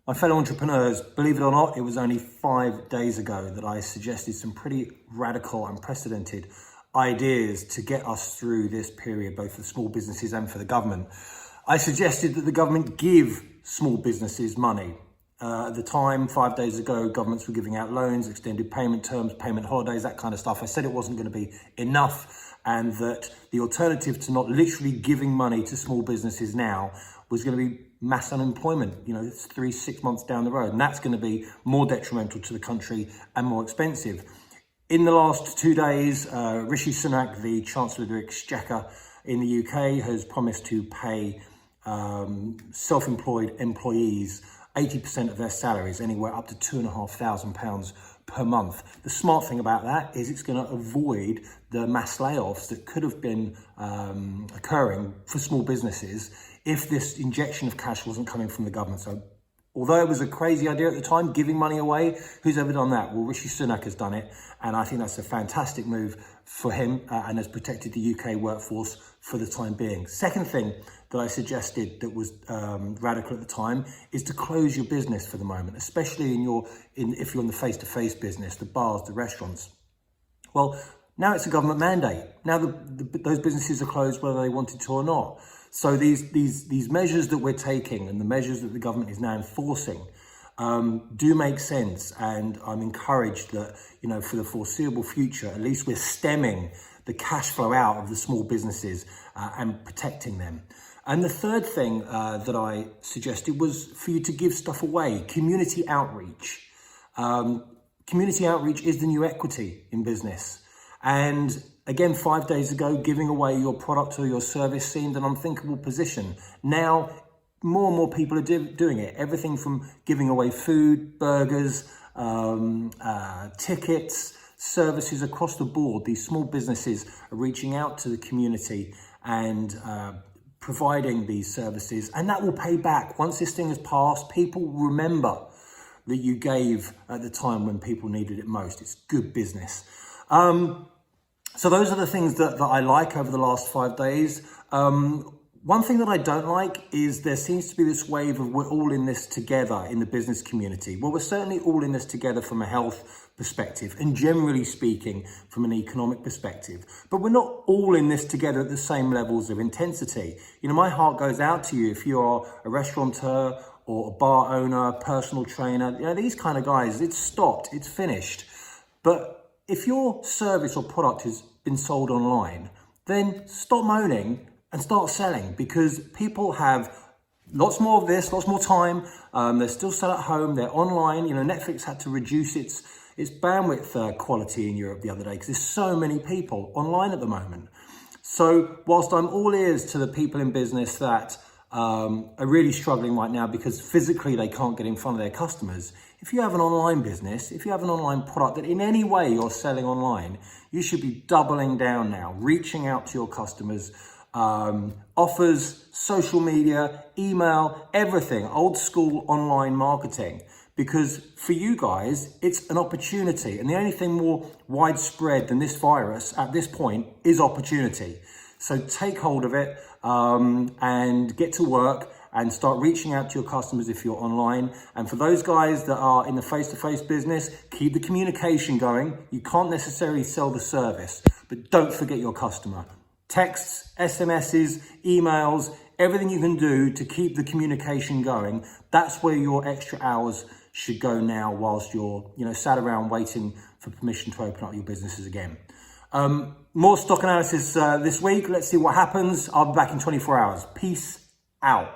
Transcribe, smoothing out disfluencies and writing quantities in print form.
My fellow entrepreneurs, believe it or not, it was only 5 days ago that I suggested some pretty radical, unprecedented ideas to get us through this period, both for small businesses and for the government. I suggested that the government give small businesses money. At the time, 5 days ago, governments were giving out loans, extended payment terms, payment holidays, that kind of stuff. I said it wasn't going to be enough, and that the alternative to not literally giving money to small businesses now was going to be mass unemployment. You know, it's 3-6 months down the road, and that's going to be more detrimental to the country and more expensive. In the last 2 days, Rishi Sunak, the Chancellor of the Exchequer in the UK, has promised to pay self-employed employees 80% of their salaries, anywhere up to £2,500 per month. The smart thing about that is it's going to avoid the mass layoffs that could have been occurring for small businesses if this injection of cash wasn't coming from the government. So although it was a crazy idea at the time, giving money away, who's ever done that? Well, Rishi Sunak has done it, and I think that's a fantastic move for him and has protected the UK workforce for the time being. Second thing that I suggested that was radical at the time is to close your business for the moment, especially if you're in the face-to-face business, the bars, the restaurants. Well, now it's a government mandate. Now those businesses are closed whether they wanted to or not. So these measures that we're taking and the measures that the government is now enforcing do make sense, and I'm encouraged that, you know, for the foreseeable future, at least we're stemming the cash flow out of the small businesses and protecting them. And the third thing that I suggested was for you to give stuff away, community outreach. Community outreach is the new equity in business. And again, 5 days ago, giving away your product or your service seemed an unthinkable position. Now, more and more people are doing it. Everything from giving away food, burgers, tickets, services across the board. These small businesses are reaching out to the community and providing these services, and that will pay back. Once this thing has passed, people will remember that you gave at the time when people needed it most. It's good business. So those are the things that I like over the last 5 days. One thing that I don't like is there seems to be this wave of we're all in this together in the business community. Well, we're certainly all in this together from a health perspective and generally speaking from an economic perspective, but we're not all in this together at the same levels of intensity. You know, my heart goes out to you if you are a restaurateur or a bar owner, personal trainer, you know, these kind of guys. It's stopped, it's finished. But if your service or product has been sold online, then stop moaning and start selling, because people have lots more of this, lots more time. They're still still at home, they're online. You know, Netflix had to reduce its bandwidth quality in Europe the other day because there's so many people online at the moment. So whilst I'm all ears to the people in business that are really struggling right now because physically they can't get in front of their customers, if you have an online business, if you have an online product that in any way you're selling online, you should be doubling down now, reaching out to your customers, offers, social media, email, everything, old school online marketing. Because for you guys, it's an opportunity. And the only thing more widespread than this virus at this point is opportunity. So take hold of it and get to work and start reaching out to your customers if you're online. And for those guys that are in the face-to-face business, keep the communication going. You can't necessarily sell the service, but don't forget your customer. Texts, SMSs, emails, everything you can do to keep the communication going. That's where your extra hours should go now whilst you're, you know, sat around waiting for permission to open up your businesses again. More stock analysis this week. Let's see what happens. I'll be back in 24 hours. Peace out.